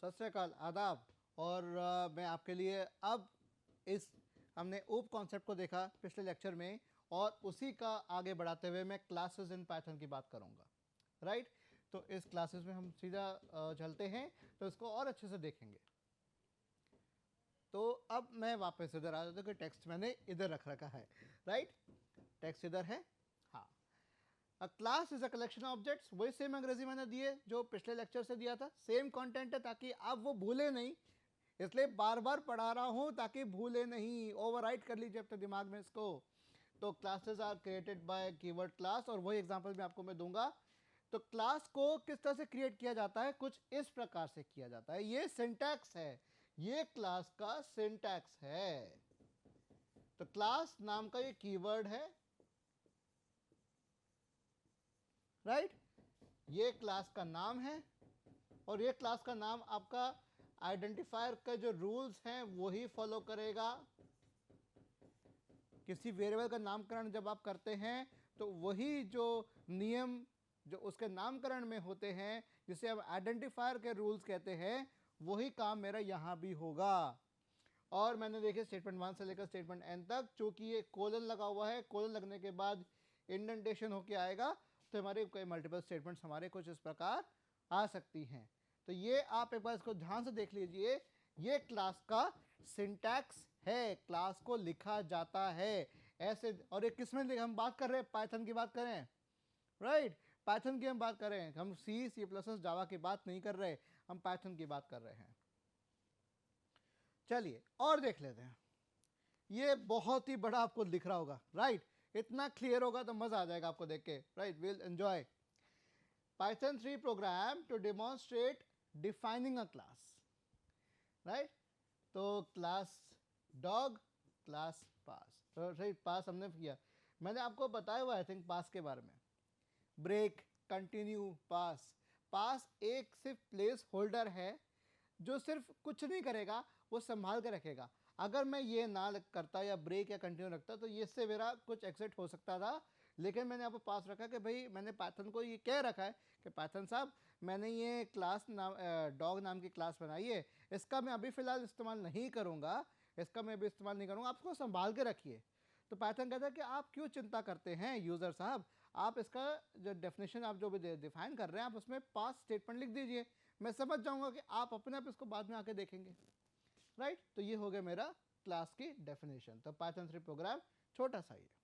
सत श्री अकाल, आदाब। और मैं आपके लिए अब इस हमने उप कॉन्सेप्ट को देखा पिछले लेक्चर में, और उसी का आगे बढ़ाते हुए मैं क्लासेस इन पाइथन की बात करूंगा। राइट, तो इस क्लासेस में हम सीधा चलते हैं, तो इसको और अच्छे से देखेंगे। तो अब मैं वापस इधर आ जाता हूँ कि टेक्स्ट मैंने इधर रख रखा है। राइट, टेक्स्ट इधर है। हाँ, अ class is a collection of objects, वही सेम अंग्रेजी मैंने दिए जो पिछले लेक्चर से दिया था, सेम कंटेंट है, ताकि आप वो भूले नहीं, इसलिए बार बार पढ़ा रहा हूं ताकि भूले नहीं, ओवरराइट कर लीजिए अपने दिमाग में इसको। तो classes are created by keyword class, और वही एग्जांपल भी आपको मैं दूंगा। तो क्लास को किस तरह से क्रिएट किया जाता है, कुछ इस प्रकार से किया जाता है। ये सिंटैक्स है, ये क्लास का सिंटैक्स है। तो क्लास नाम का ये कीवर्ड है, राइट, ये क्लास का नाम है, और ये क्लास का नाम आपका आइडेंटिफायर का जो रूल्स हैं वही फॉलो करेगा। किसी वेरिएबल का नामकरण जब आप करते हैं तो वही जो नियम जो उसके नामकरण में होते हैं, जिसे हम आइडेंटिफायर के रूल्स कहते हैं, वही काम मेरा यहां भी होगा। और मैंने देखिए स्टेटमेंट 1 से लेकर स्टेटमेंट n तक, चूंकि ये कोलन लगा हुआ है, कोलन लगने के बाद इंडेंटेशन होके आएगा, तो हमारे कोई मल्टीपल स्टेटमेंट्स हमारे कुछ इस प्रकार आ सकती हैं। तो ये आप एक बार इसको ध्यान से देख लीजिए, ये क्लास का सिंटैक्स है, क्लास को लिखा जाता है ऐसे। और ये किस में हम बात कर रहे हैं, पाइथन की बात करें, राइट, पाइथन की हम बात कर रहे हैं, हम सी प्लस जावा की बात नहीं कर रहे, हम पाइथन की बात कर रहे हैं। चलिए और देख लेते हैं। ये बहुत ही बड़ा आपको दिख रहा होगा, राइट, इतना क्लियर होगा तो मजा आ जाएगा आपको देख के, right, will enjoy. Python 3 program to demonstrate defining a class, right. तो class dog, class pass, right, pass हमने किया, मैंने आपको बताया हुआ आई थिंक पास के बारे में, ब्रेक, कंटिन्यू, पास। पास एक सिर्फ प्लेस होल्डर है जो सिर्फ कुछ नहीं करेगा, वो संभाल के रखेगा। अगर मैं ये ना करता या ब्रेक या कंटिन्यू रखता तो ये से मेरा कुछ एग्जिट हो सकता था, लेकिन मैंने यहाँ पर पास रखा कि भाई मैंने पाइथन को ये कह रखा है कि पाइथन साहब मैंने ये क्लास नाम डॉग नाम की क्लास बनाई है, इसका मैं अभी फ़िलहाल इस्तेमाल नहीं करूँगा, इसका मैं अभी इस्तेमाल नहीं करूँगा, आप इसको संभाल के रखिए। तो पाइथन कहता है कि आप क्यों चिंता करते हैं यूज़र साहब, आप इसका जो डेफिनेशन आप जो भी डिफाइन कर रहे हैं, आप उसमें पास स्टेटमेंट लिख दीजिए, मैं समझ जाऊंगा कि आप अपने आप इसको बाद में आके देखेंगे, राइट। तो ये हो गया मेरा क्लास की डेफिनेशन। तो पाइथन 3 प्रोग्राम छोटा सा ही है।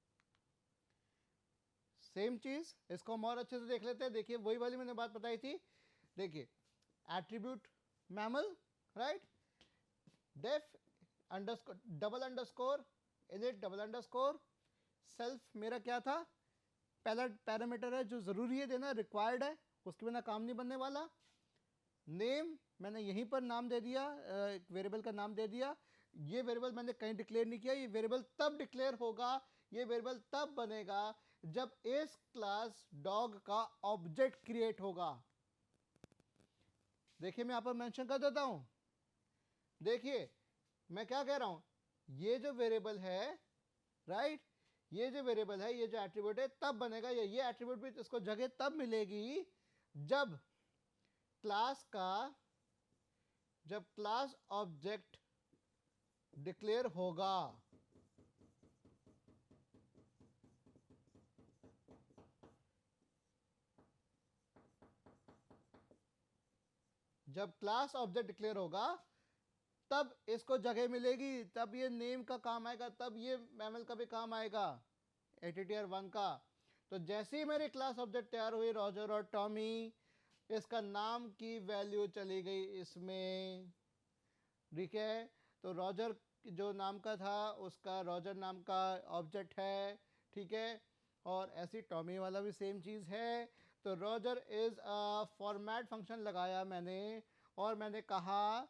सेम चीज इसको हम और अच्छे से देख लेते हैं। देखिए वही वाली मैंने बात बताई थी, देखिए attribute mammal, right, def underscore double underscore init double underscore self मेरा क्या था, पहला पैरामीटर है जो जरूरी है देना, रिक्वायर्ड है, उसके बिना काम नहीं बनने वाला। नेम मैंने यहीं पर नाम दे दिया, एक वेरिएबल का नाम दे दिया, ये वेरिएबल मैंने कहीं डिक्लेयर नहीं किया, ये वेरिएबल तब डिक्लेयर होगा, ये वेरिएबल तब बनेगा जब इस क्लास डॉग का ऑब्जेक्ट क्रिएट होगा। देखिए मैं यहां पर मेंशन कर देता हूं, देखिए मैं क्या कह रहा हूं, ये जो वेरिएबल है, राइट, ये जो वेरिएबल है, ये जो एट्रीब्यूट है तब बनेगा, ये एट्रीब्यूट भी इसको जगह तब मिलेगी जब क्लास ऑब्जेक्ट डिक्लेयर होगा। जब क्लास ऑब्जेक्ट डिक्लेयर होगा तब इसको जगह मिलेगी, तब ये नेम का काम आएगा, तब ये मैमल का भी काम आएगा, ATTR1 का। तो जैसे ही मेरी क्लास ऑब्जेक्ट तैयार हुई रॉजर और टॉमी, इसका नाम की वैल्यू चली गई इसमें, ठीक है। तो रॉजर जो नाम का था उसका रॉजर नाम का ऑब्जेक्ट है, ठीक है, और ऐसी टॉमी वाला भी सेम चीज़ है। तो Roger is a format function लगाया मैंने, और मैंने कहा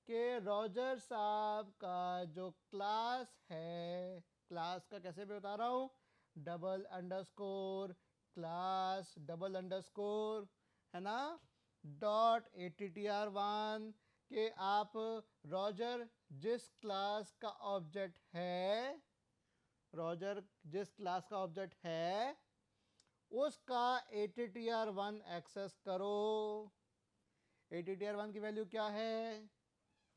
कि रॉजर साहब का जो क्लास है, क्लास का कैसे मैं बता रहा हूँ, double underscore class double underscore, है ना, डॉट ATTR1 के आप रॉजर जिस क्लास का ऑब्जेक्ट है, रॉजर जिस क्लास का ऑब्जेक्ट है उसका ATTR1 एक्सेस करो। ATTR1 की वैल्यू क्या है,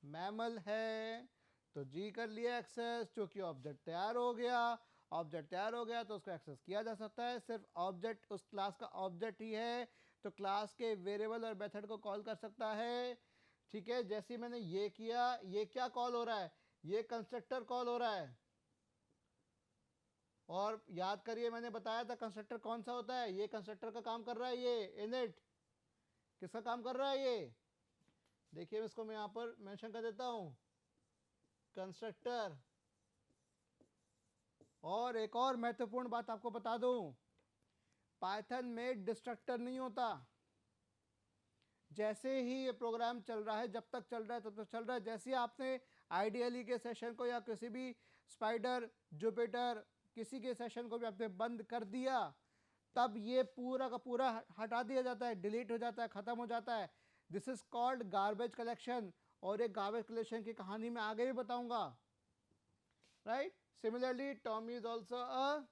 मैमल है, तो जी कर लिया एक्सेस। चूंकि ऑब्जेक्ट तैयार हो गया, ऑब्जेक्ट तैयार हो गया तो उसको एक्सेस किया जा सकता है। सिर्फ ऑब्जेक्ट उस क्लास का ऑब्जेक्ट ही है तो क्लास के वेरिएबल और मेथड को कॉल कर सकता है। ठीक है, जैसे ही मैंने ये किया, ये क्या कॉल हो रहा है, ये कंस्ट्रक्टर कॉल हो रहा है। और याद करिए मैंने बताया था कंस्ट्रक्टर कौन सा होता है, ये कंस्ट्रक्टर का काम कर रहा है, ये इनिट किसका काम कर रहा है, ये देखिए इसको मैं यहां पर मेंशन कर देता हूं, कंस्ट्रक्टर। और एक और महत्वपूर्ण बात आपको बता दूं, पाइथन में डिस्ट्रक्टर नहीं होता। जैसे ही ये प्रोग्राम चल रहा है, जब तक चल रहा है तब तक चल रहा है। जैसे ही आपने आईडीएलई के सेशन को या किसी भी स्पाइडर, जुपिटर, किसी के सेशन को भी आपने बंद कर दिया, तब ये पूरा का पूरा हटा दिया जाता है, डिलीट हो जाता है, खत्म हो जाता है। This is called garbage collection. और एक गार्बेज कलेक्शन की कहानी मैं आगे भी बताऊंगा, right. Similarly Tommy is also a,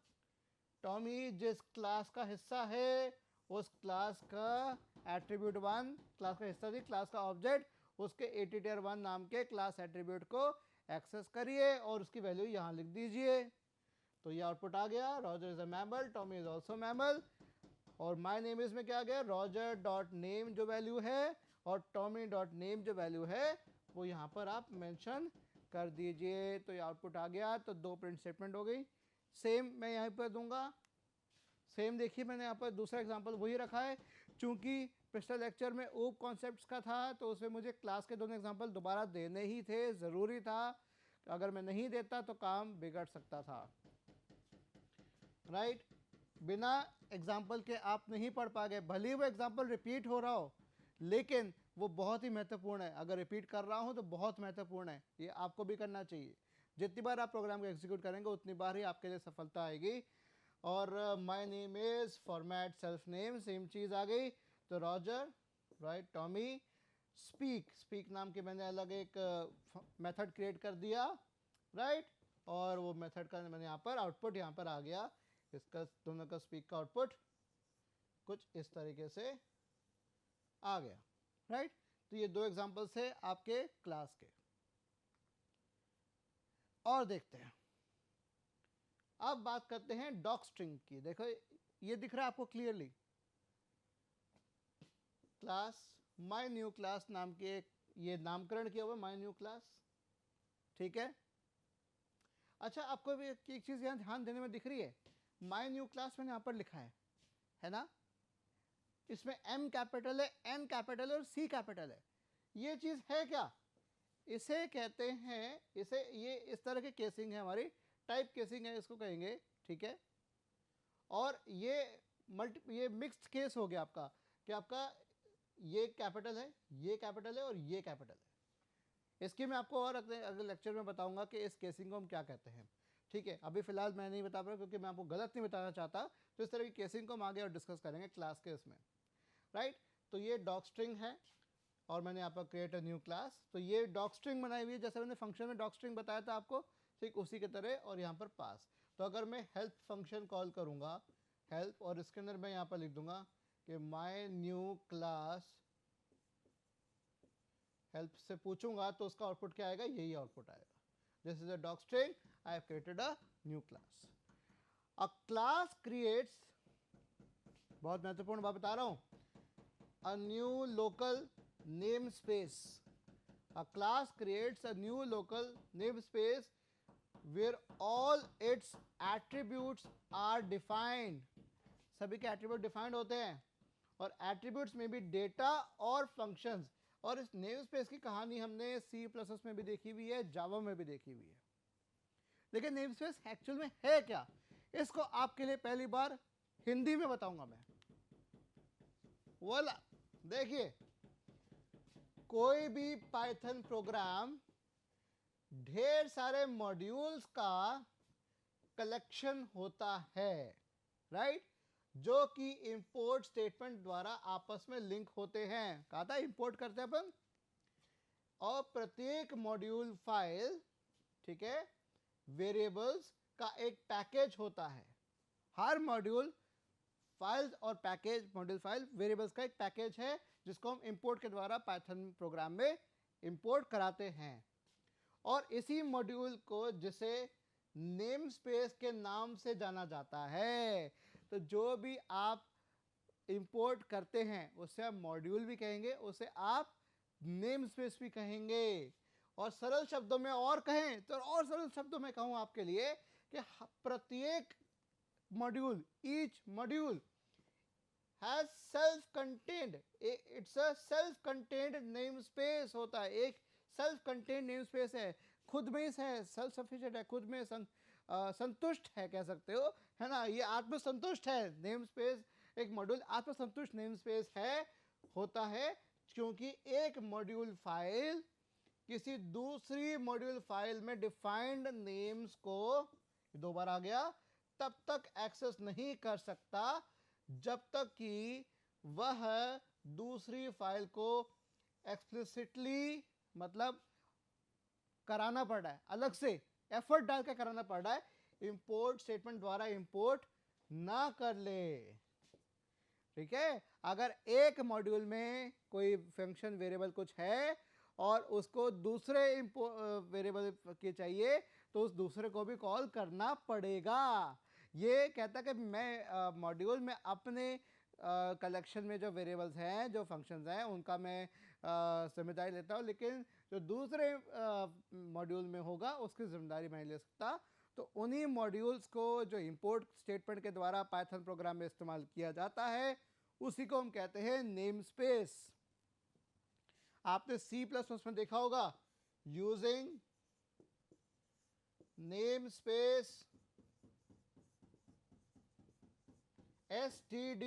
Tommy जिस क्लास का हिस्सा है उस क्लास का एट्रीब्यूट 1, क्लास का हिस्सा थी, क्लास का ऑब्जेक्ट, उसके ATTR1 नाम के क्लास एट्रीब्यूट को एक्सेस करिए और उसकी वैल्यू यहाँ लिख दीजिए। तो ये आउटपुट आ गया, Roger is a mammal, Tommy is also mammal. और माई नेम इज में क्या आ गया, रॉजर डॉट नेम जो वैल्यू है और टॉमी डॉट नेम जो वैल्यू है वो यहाँ पर आप मेंशन कर दीजिए। तो ये आउटपुट आ गया। तो दो प्रिंट स्टेटमेंट हो गई। सेम मैं यहाँ पर दूंगा, सेम देखिए मैंने यहाँ पर दूसरा एग्जांपल वही रखा है। चूंकि पिछले लेक्चर में ऊप कॉन्सेप्ट्स का था तो उसमें मुझे क्लास के दोनों एग्जांपल दोबारा देने ही थे, ज़रूरी था। अगर मैं नहीं देता तो काम बिगड़ सकता था, राइट। बिना एग्जाम्पल के आप नहीं पढ़ पाएंगे, भले ही वो एग्जाम्पल रिपीट हो रहा हो लेकिन वो बहुत ही महत्वपूर्ण है। अगर रिपीट कर रहा हूँ तो बहुत महत्वपूर्ण है, ये आपको भी करना चाहिए। जितनी बार आप प्रोग्राम को एग्जीक्यूट करेंगे उतनी बार ही आपके लिए सफलता आएगी। और my name is format self name, same चीज़ आ गई। तो Roger, right, Tommy, speak, speak नाम के मैंने अलग एक मेथड क्रिएट कर दिया, राइट। और वो मेथड का मैंने यहाँ पर आउटपुट यहाँ पर आ गया। इसका दोनों का स्पीक का आउटपुट कुछ इस तरीके से आ गया, राइट। तो ये दो एग्जांपल्स है आपके क्लास के। और देखते हैं, अब बात करते हैं डॉक स्ट्रिंग की। देखो ये दिख रहा है आपको clearly, class my new class नाम के एक ये नामकरण किया हुआ माय न्यू क्लास, ठीक है। अच्छा, आपको भी एक चीज़ यहाँ ध्यान देने में दिख रही है, माय न्यू क्लास मैंने यहाँ पर लिखा है ना। इसमें M कैपिटल है, N कैपिटल है और C कैपिटल है। ये चीज़ है क्या, इसे कहते हैं, इसे ये इस तरह की केसिंग है, हमारी टाइप केसिंग है इसको कहेंगे, ठीक है। और ये मिक्स्ड केस हो गया आपका, कि आपका ये कैपिटल है, ये कैपिटल है और ये कैपिटल है। इसकी मैं आपको और अगले लेक्चर में बताऊंगा कि इस केसिंग को हम क्या कहते हैं, ठीक है। अभी फिलहाल मैं नहीं बता पा क्योंकि मैं आपको गलत नहीं बताना चाहता। तो इस तरह की केसिंग को हम आगे और डिस्कस करेंगे क्लास के इसमें, राइट। तो ये डॉक स्ट्रिंग है और मैंने यहाँ पर क्रिएट अ न्यू क्लास। तो ये डॉक स्ट्रिंग बनाई हुई है, जैसे मैंने फंक्शन में डॉक स्ट्रिंग बताया था आपको, ठीक उसी की तरह। और यहाँ पर पास, तो अगर मैं हेल्प फंक्शन कॉल करूँगा, हेल्प, और इसके अंदर मैं यहाँ पर लिख दूंगा कि माय न्यू क्लास हेल्प से पूछूंगा तो उसका आउटपुट क्या आएगा, यही आउटपुट आएगा, this is a doc string, I have created a new class. A class creates, बहुत महत्वपूर्ण बात बता रहा हूँ, a new local namespace. A class creates a new local namespace where all its attributes are defined. सभी के attribute defined होते हैं और attributes में भी data और functions। और इस namespace की कहानी हमने C++ में भी देखी हुई है, Java में भी देखी हुई है। लेकिन namespace एक्चुअल में है क्या, इसको आपके लिए पहली बार हिंदी में बताऊंगा मैं। वाला देखिए, कोई भी पाइथन प्रोग्राम ढेर सारे मॉड्यूल्स का कलेक्शन होता है, राइट, जो कि इंपोर्ट स्टेटमेंट द्वारा आपस में लिंक होते हैं। कहा था इंपोर्ट करते हैं अपन, और प्रत्येक मॉड्यूल फाइल, ठीक है, वेरिएबल्स का एक पैकेज होता है। हर मॉड्यूल फाइल्स और पैकेज, मॉड्यूल फाइल वेरिएबल्स का एक पैकेज है जिसको हम इंपोर्ट के द्वारा पाइथन प्रोग्राम में इंपोर्ट कराते हैं। और इसी मॉड्यूल को जिसे नेम स्पेस के नाम से जाना जाता है। तो जो भी आप इंपोर्ट करते हैं उसे आप मॉड्यूल भी कहेंगे, उसे आप नेम स्पेस भी कहेंगे। और सरल शब्दों में और कहें तो और सरल शब्दों में कहूं आपके लिए कि प्रत्येक module, each module has self contained, it's a self contained name space होता है, एक सेल्फ कंटेन्ड नेम स्पेस है, खुद में है, सेल्फ सफिशिएंट है, खुद में संतुष्ट है कह सकते हो, है ना। ये आत्मसंतुष्ट है नेम स्पेस, एक मॉड्यूल आत्मसंतुष्ट नेम स्पेस है, होता है, क्योंकि एक मॉड्यूल फाइल किसी दूसरी मॉड्यूल फाइल में डिफाइंड नेम्स को, दो बार आ गया, तब तक एक्सेस नहीं कर सकता जब तक कि वह दूसरी फाइल को एक्सप्लिसिटली, मतलब कराना पड़ रहा है, अलग से एफर्ट डाल के कराना पड़ रहा है, इंपोर्ट स्टेटमेंट द्वारा इंपोर्ट ना कर ले। ठीक है, अगर एक मॉड्यूल में कोई फंक्शन वेरिएबल कुछ है और उसको दूसरे वेरिएबल के चाहिए तो उस दूसरे को भी कॉल करना पड़ेगा। ये कहता है कि मैं मॉड्यूल में अपने कलेक्शन में जो वेरिएबल्स हैं, जो फंक्शंस हैं, उनका मैं जिम्मेदारी लेता हूँ, लेकिन जो दूसरे मॉड्यूल में होगा उसकी जिम्मेदारी मैं नहीं ले सकता। तो उन्हीं मॉड्यूल्स को जो इंपोर्ट स्टेटमेंट के द्वारा पाइथन प्रोग्राम में इस्तेमाल किया जाता है उसी को हम कहते हैं नेम स्पेस। आपने C++ में देखा होगा, यूजिंग नेम स्पेस std,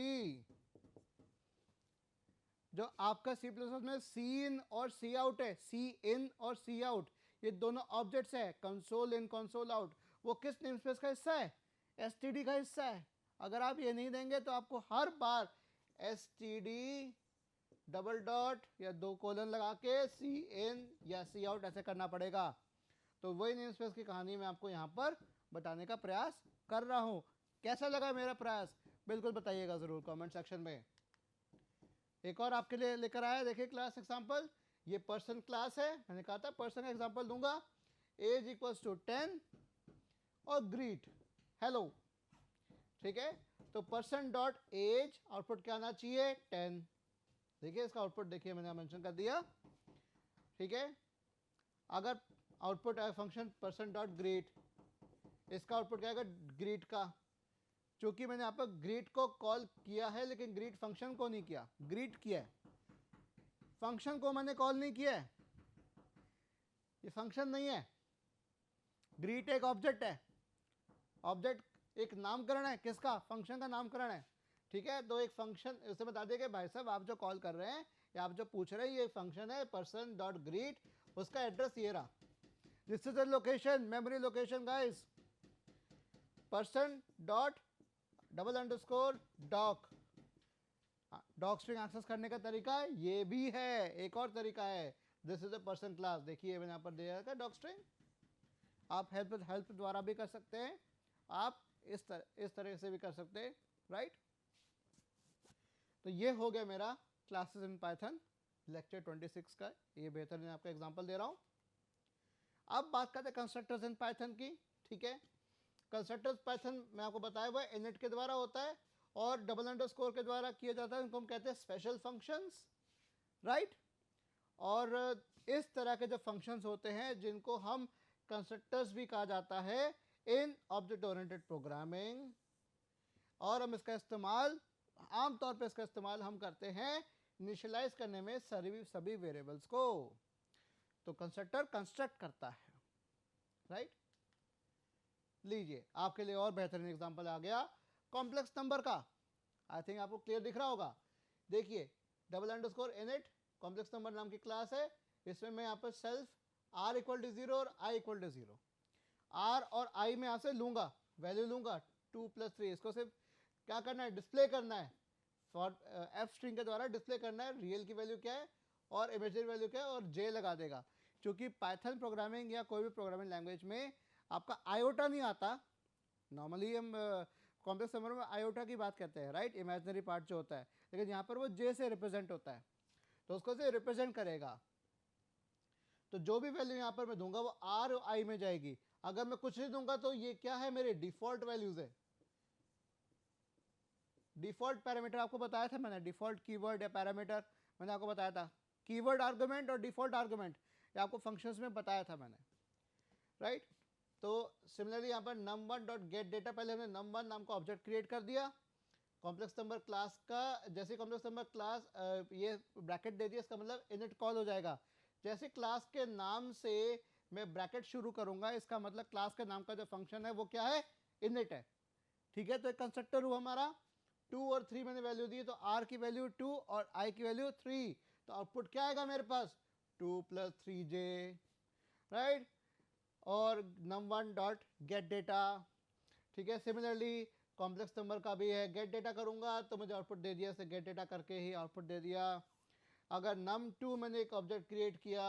जो आपका C++ में सी इन और सी आउट है, सी इन और सी आउट, ये दोनों ऑब्जेक्ट्स है, कंसोल इन कंसोल आउट, वो किस नेम स्पेस का हिस्सा है? std का हिस्सा है। अगर आप ये नहीं देंगे तो आपको हर बार std डबल डॉट या दो कोलन लगा के सी इन या सी आउट ऐसे करना पड़ेगा। तो वही नेम स्पेस की कहानी मैं आपको यहाँ पर बताने का प्रयास कर रहा हूँ। कैसा लगा मेरा प्रयास, बिल्कुल बताइएगा जरूर कमेंट सेक्शन में। एक और आपके लिए लेकर आया, देखिए क्लास एग्जांपल। ये पर्सन क्लास है, मैंने कहा था पर्सन का एग्जांपल दूंगा। एज इक्वल्स टू 10 और ग्रीट हेलो। ठीक है, तो पर्सन डॉट एज आउटपुट क्या आना चाहिए? 10। देखिए इसका आउटपुट देखिए, मैंने मेंशन कर दिया। ठीक है, अगर आउटपुट है फंक्शन पर्सन डॉट ग्रीट, इसका आउटपुट क्या आएगा? ग्रीट का। चूंकि मैंने यहाँ पर ग्रीट को कॉल किया है लेकिन ग्रीट फंक्शन को नहीं किया, ग्रीट किया है, फंक्शन को मैंने कॉल नहीं किया है, ये फंक्शन नहीं है। ग्रीट एक ऑब्जेक्ट है, ऑब्जेक्ट एक नामकरण है, किसका? फंक्शन का नामकरण है। ठीक है, तो एक फंक्शन, उसे बता दें कि भाई साहब आप जो कॉल कर रहे हैं या आप जो पूछ रहे हैं ये फंक्शन है पर्सन डॉट ग्रीट, उसका एड्रेस ये रहा। This is the location, memory location guys, person dot double underscore doc. Doc string access करने का तरीका ये भी है, एक और तरीका है, this is a person class. देखिए मैंने यहाँ पर दिया है डॉक स्ट्रिंग, आप हेल्प द्वारा भी कर सकते हैं, आप इस तरह से भी कर सकते हैं, राइट। तो ये हो गया मेरा क्लासेस इन पाइथन लेक्चर 26 का, ये बेहतर मैं आपका एग्जांपल दे रहा हूँ। अब बात करते हैं कंस्ट्रक्टर्स इन पाइथन की। ठीक है, कंस्ट्रक्टर्स पाइथन में आपको बताया हुआ है इनिट के द्वारा होता है और डबल अंडरस्कोर के द्वारा किया जाता है, उनको हम कहते हैं स्पेशल फंक्शंस, राइट। और इस तरह के जो फंक्शंस होते हैं जिनको हम कंस्ट्रक्टर्स भी कहा जाता है इन ऑब्जेक्ट ओरिएंटेड प्रोग्रामिंग, और हम इसका इस्तेमाल आमतौर पर इसका इस्तेमाल हम करते हैं इनिशियलाइज करने में सभी वेरिएबल्स को। तो कंस्ट्रक्टर कंस्ट्रक्ट करता है, राइट। लीजिए आपके लिए और बेहतरीन एग्जांपल आ गया कॉम्प्लेक्स नंबर का। आई थिंक आपको क्लियर दिख रहा होगा। देखिए double underscore init complex number नाम की क्लास है, इसमें मैं यहाँ पर सेल्फ r इक्वल टू 0 और i इक्वल टू 0, r और i में यहाँ से लूंगा, वैल्यू लूंगा 2 + 3, इसको सिर्फ क्या करना है? डिस्प्ले करना है, फॉर एफ स्ट्रिंग के द्वारा डिस्प्ले करना है, रियल की वैल्यू क्या है और इमेजिनरी वैल्यू क्या है, और j लगा देगा। क्योंकि पाइथन प्रोग्रामिंग या कोई भी प्रोग्रामिंग लैंग्वेज में आपका आयोटा नहीं आता। नॉर्मली हम कॉम्प्लेक्स नंबर में आयोटा की बात करते हैं, राइट, इमेजिनरी पार्ट जो होता है, लेकिन यहाँ पर वो जे से रिप्रेजेंट होता है। तो उसको से रिप्रेजेंट करेगा। तो जो भी वैल्यू यहाँ पर मैं दूंगा वो आर आई में जाएगी। अगर मैं कुछ नहीं दूंगा तो ये क्या है, मेरे डिफॉल्ट वैल्यूज है। डिफॉल्ट पैरामीटर आपको बताया था मैंने, डिफॉल्ट कीवर्ड या पैरामीटर मैंने आपको बताया था, कीवर्ड आर्गुमेंट और डिफॉल्ट आर्गुमेंट, ये आपको फंक्शंस में बताया था मैंने, राइट। तो सिमिलरली यहाँ पर num1 डॉट गेट डेटा, पहले हमने num1 नाम का ऑब्जेक्ट क्रिएट कर दिया कॉम्प्लेक्स नंबर क्लास का। जैसे कॉम्प्लेक्स नंबर क्लास ये ब्रैकेट दे दिया, इसका मतलब इनिट कॉल हो जाएगा। जैसे क्लास के नाम से मैं ब्रैकेट शुरू करूंगा, इसका मतलब क्लास के नाम का जो फंक्शन है वो क्या है, इनिट है। ठीक है, तो एक कंस्ट्रक्टर हुआ हमारा, 2 और 3 मैंने वैल्यू दी, तो r की वैल्यू 2 और i की वैल्यू 3, तो आउटपुट क्या आएगा मेरे पास, 2 + 3j, राइट। और num1 डॉट गेट डेटा, ठीक है। सिमिलरली कॉम्प्लेक्स नंबर का भी है, गेट डेटा करूंगा तो मुझे आउटपुट दे दिया, गेट डेटा करके ही आउटपुट दे दिया। अगर num2 मैंने एक ऑब्जेक्ट क्रिएट किया,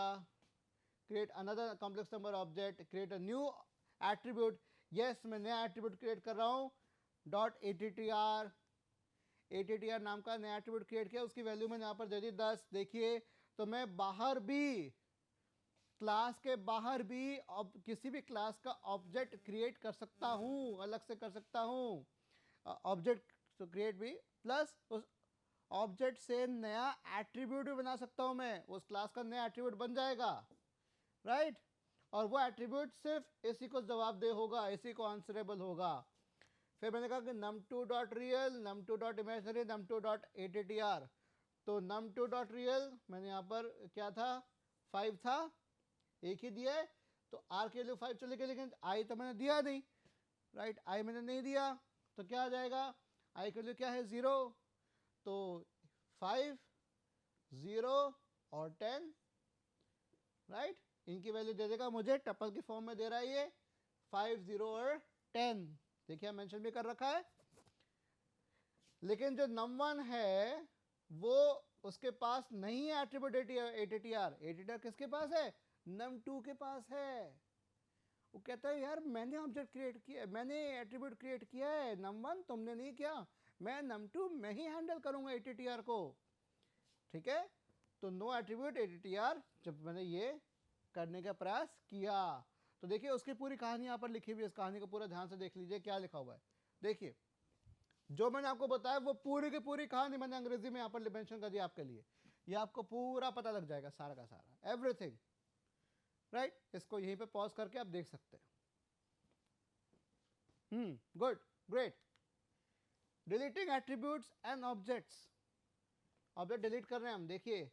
create another complex number object, create a new attribute, yes मैं नया एट्रीब्यूट क्रिएट कर रहा हूँ, डॉट attr नाम का नया एट्रीब्यूट क्रिएट किया, उसकी वैल्यू मैंने यहाँ पर दे दी 10। देखिए, तो मैं बाहर भी, क्लास के बाहर भी किसी भी क्लास का ऑब्जेक्ट क्रिएट कर सकता हूँ, अलग से कर सकता हूँ ऑब्जेक्ट तो क्रिएट भी, प्लस उस ऑब्जेक्ट से नया एट्रीब्यूट भी बना सकता हूँ मैं, उस क्लास का नया एट्रीब्यूट बन जाएगा, राइट। और वो एट्रीब्यूट सिर्फ इसी को जवाबदेह होगा, इसी को आंसरेबल होगा। फिर मैंने कहा कि num2 dot real, num2 dot imaginary, num2 dot attr, तो num2 डॉट रियल मैंने यहाँ पर क्या था, 5 था, एक ही दिया है, तो r के लिए 5 चलेगा, लेकिन i तो मैंने दिया नहीं, राइट, i मैंने नहीं दिया, तो क्या आ जाएगा, i के लिए क्या है 0, तो 5, 0 और 10, राइट, इनकी वैल्यू दे देगा मुझे, टपल की फॉर्म में दे रहा है ये 5, 0 और 10, देखिए मेंशन भी कर रखा है। लेकिन जो num1 है वो उसके पास नहीं है एट्रीब्यूट attr किसके पास है, num2 के पास है। वो कहता है यार मैंने ऑब्जेक्ट क्रिएट किया, मैंने एट्रीब्यूट क्रिएट किया है, num1 तुमने नहीं किया, मैं num2 मैं ही हैंडल करूंगा attr को, ठीक है। तो नो एट्रीब्यूट attr, जब मैंने ये करने का प्रयास किया, तो देखिए उसकी पूरी कहानी यहाँ पर लिखी हुई है, इस कहानी को पूरा ध्यान से देख लीजिए क्या लिखा हुआ है। देखिए जो मैंने आपको बताया वो पूरी की पूरी कहानी मैंने अंग्रेजी में यहाँ पर मेंशन कर दिया आपके लिए, ये आपको पूरा पता लग जाएगा, सारा का सारा एवरीथिंग, राइट। इसको यहीं पे पॉज करके आप देख सकते हैं। Good, great. Deleting attributes and objects, object delete कर रहे हैं हम, देखिए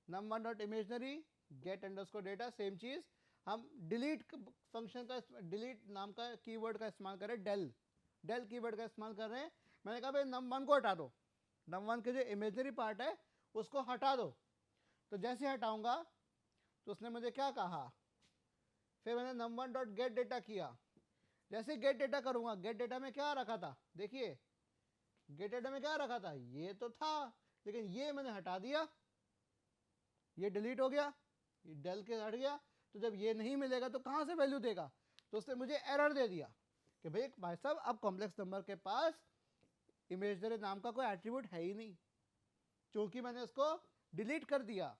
num1 dot imaginary get underscore data, same चीज हम डिलीट फंक्शन का, डिलीट नाम का कीवर्ड का इस्तेमाल करें, डेल कीवर्ड का इस्तेमाल कर रहे हैं। मैंने कहा भाई num1 को हटा दो, num1 के जो इमेजनरी पार्ट है उसको हटा दो, तो जैसे हटाऊंगा तो उसने मुझे क्या कहा, फिर मैंने num1 डॉट गेट डेटा किया, जैसे गेट डेटा करूंगा, गेट डेटा में क्या रखा था, देखिए गेट डेटा में क्या रखा था, ये तो था, लेकिन ये मैंने हटा दिया, ये डिलीट हो गया, ये डेल के हट गया, तो जब ये नहीं मिलेगा तो कहाँ से वैल्यू देगा, तो उसने मुझे एरर दे दिया कि भाई साहब अब कॉम्प्लेक्स नंबर के पास इमेजनरी नाम का कोई एट्रीब्यूट है ही नहीं, क्योंकि मैंने उसको डिलीट कर दिया।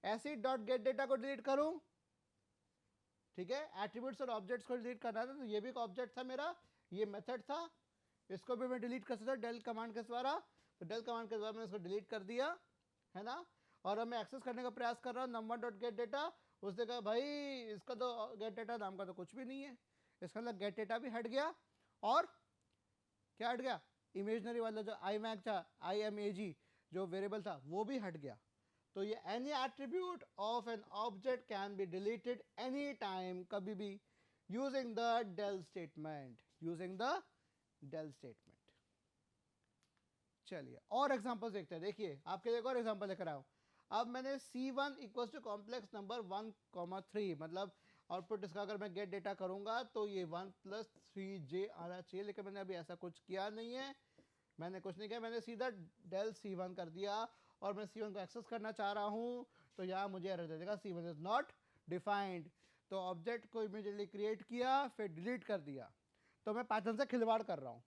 ऐसे डॉट गेट डेटा को डिलीट करूं, ठीक है, एट्रीब्यूट्स और ऑब्जेक्ट्स को डिलीट करना था, तो ये भी एक ऑब्जेक्ट था मेरा, ये मेथड था, इसको भी मैं डिलीट कर सकता डेल कमांड के द्वारा, तो डेल कमांड के द्वारा मैंने इसको डिलीट कर दिया, है ना। और अब मैं एक्सेस करने का प्रयास कर रहा हूँ num1 डॉट गेट डेटा, उसने कहा भाई इसका तो गेट डेटा नाम का तो कुछ भी नहीं है, इसका मतलब गेट डेटा भी हट गया, और क्या हट गया, इमेजनरी वाला जो imag था, imag जो वेरिएबल था वो भी हट गया। तो ये any attribute of an object can be deleted any time, कभी भी, using the del statement, using the del statement. चलिए और एग्जांपल देखते हैं, देखिए आपके लिए एक और एग्जांपल लेकर आया हूं। अब मैंने C1 equals to complex number 1,3, मतलब आउटपुट इसका अगर मैं गेट डेटा करूंगा तो ये 1 + 3j आना चाहिए, लेकिन मैंने अभी ऐसा कुछ किया नहीं है, मैंने कुछ नहीं किया, मैंने सीधा डेल C1 कर दिया, और मैं C1 को एक्सेस करना चाह रहा हूं, तो यहाँ मुझे एरर दे देगा C1 इज नॉट डिफाइंड। तो ऑब्जेक्ट को इमीडिएटली क्रिएट किया, फिर डिलीट कर दिया, तो मैं पाइथन से खिलवाड़ कर रहा हूँ,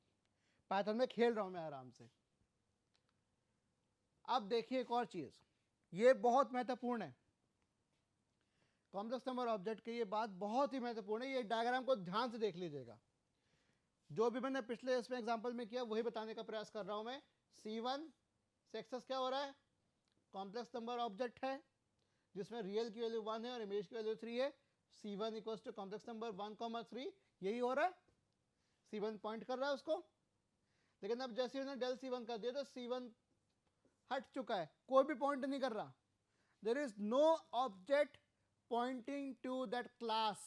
पाइथन में खेल रहा हूँ मैं आराम से। अब देखिए एक और चीज, ये बहुत महत्वपूर्ण है, कॉम्प्लेक्स नंबर ऑब्जेक्ट की ये बात बहुत ही महत्वपूर्ण है। ये डायग्राम को ध्यान से देख लीजिएगा, जो भी मैंने पिछले इसमें एग्जांपल में किया वही बताने का प्रयास कर रहा हूं मैं। C1 से एक्सेस क्या हो रहा है, कॉम्प्लेक्स नंबर ऑब्जेक्ट है जिसमें रियल की वैल्यू 1 है और इमेज की वैल्यू 3 है। C1 equals to complex number 1, 3, यही हो रहा है। C1 पॉइंट कर रहा है उसको, लेकिन अब जैसे मैंने डेल C1 कर दिया तो C1 हट चुका है, कोई भी पॉइंट नहीं कर रहा। There is no object pointing to that class.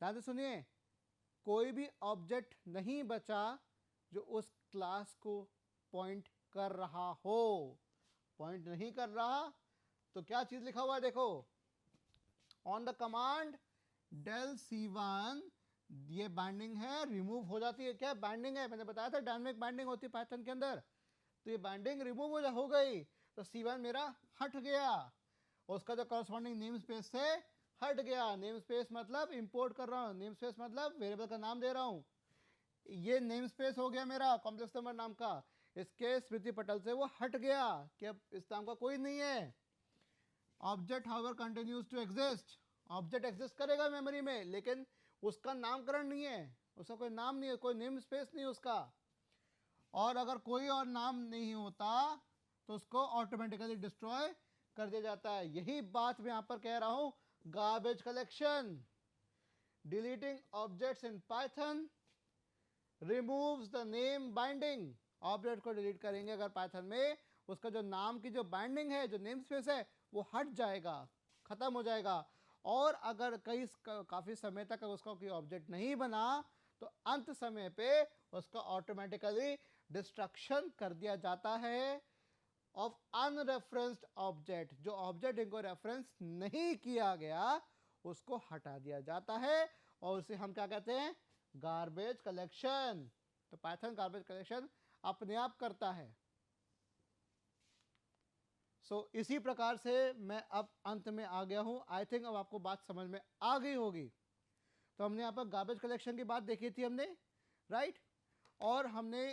ध्यान से सुनिए, कोई भी ऑब्जेक्ट नहीं बचा जो उस क्लास को पॉइंट कर रहा हो। पॉइंट नहीं कर रहा तो क्या चीज लिखा हुआ है देखो, on the command del C1 ये बाइंडिंग है, रिमूव हो जाती है। क्या बाइंडिंग है, मैंने बताया था डायनेमिक बाइंडिंग होती है पाइथन के अंदर। तो ये बाइंडिंग रिमूव हो गई तो C1 मेरा हट गया, उसका जो करस्पॉन्डिंग नेम स्पेस से हट गया। नेम स्पेस मतलब इंपोर्ट कर रहा हूँ, नेम स्पेस मतलब वेरिएबल का नाम दे रहा हूँ। ये नेम स्पेस हो गया मेरा कॉम्प्लेक्स नंबर नाम का, इसके स्मृति पटल से वो हट गया कि अब इस नाम का कोई नहीं है। Object however continues to exist, object exist करेगा मेमोरी में, लेकिन उसका नामकरण नहीं है, उसका कोई नाम नहीं है, कोई नेम स्पेस नहीं उसका। और अगर कोई और नाम नहीं होता तो उसको ऑटोमेटिकली डिस्ट्रॉय कर दिया जाता है। यही बात मैं यहां पर कह रहा हूं, garbage collection. Deleting objects in Python removes the name binding. Object को डिलीट करेंगे अगर पाइथन में, उसका जो नाम की जो बाइंडिंग है, जो नेम स्पेस है, वो हट जाएगा, खत्म हो जाएगा। और अगर काफी समय तक उसका कोई ऑब्जेक्ट नहीं बना तो अंत समय पे उसका ऑटोमेटिकली डिस्ट्रक्शन कर दिया जाता है ऑफ अनरेफरेंस्ड ऑब्जेक्ट। जो ऑब्जेक्ट इनको रेफरेंस नहीं किया गया उसको हटा दिया जाता है और उसे हम क्या कहते हैं, गार्बेज कलेक्शन। तो पाइथन गार्बेज कलेक्शन अपने आप करता है। इसी प्रकार से मैं अब अंत में आ गया हूं। आई थिंक अब आपको बात समझ में आ गई होगी। तो हमने यहाँ पर गार्बेज कलेक्शन की बात देखी थी हमने, राइट। और हमने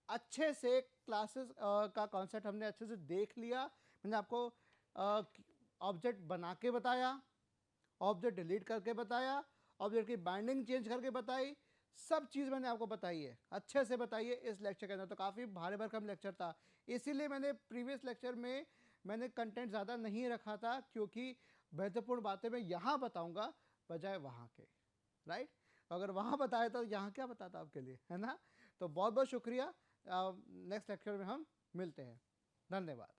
अच्छे से क्लासेस का कॉन्सेप्ट हमने अच्छे से देख लिया। मैंने आपको ऑब्जेक्ट बना के बताया, ऑब्जेक्ट डिलीट करके बताया, ऑब्जेक्ट की बाइंडिंग चेंज करके बताई, सब चीज़ मैंने आपको बताई है, अच्छे से बताई है इस लेक्चर के अंदर। तो काफ़ी भारी भरकम लेक्चर था, इसीलिए मैंने प्रीवियस लेक्चर में मैंने कंटेंट ज़्यादा नहीं रखा था, क्योंकि महत्वपूर्ण बातें मैं यहाँ बताऊँगा बजाय वहाँ के, राइट। अगर वहाँ बताया तो यहाँ क्या बताता आपके लिए, है ना। तो बहुत बहुत शुक्रिया। नेक्स्ट लेक्चर में हम मिलते हैं, धन्यवाद।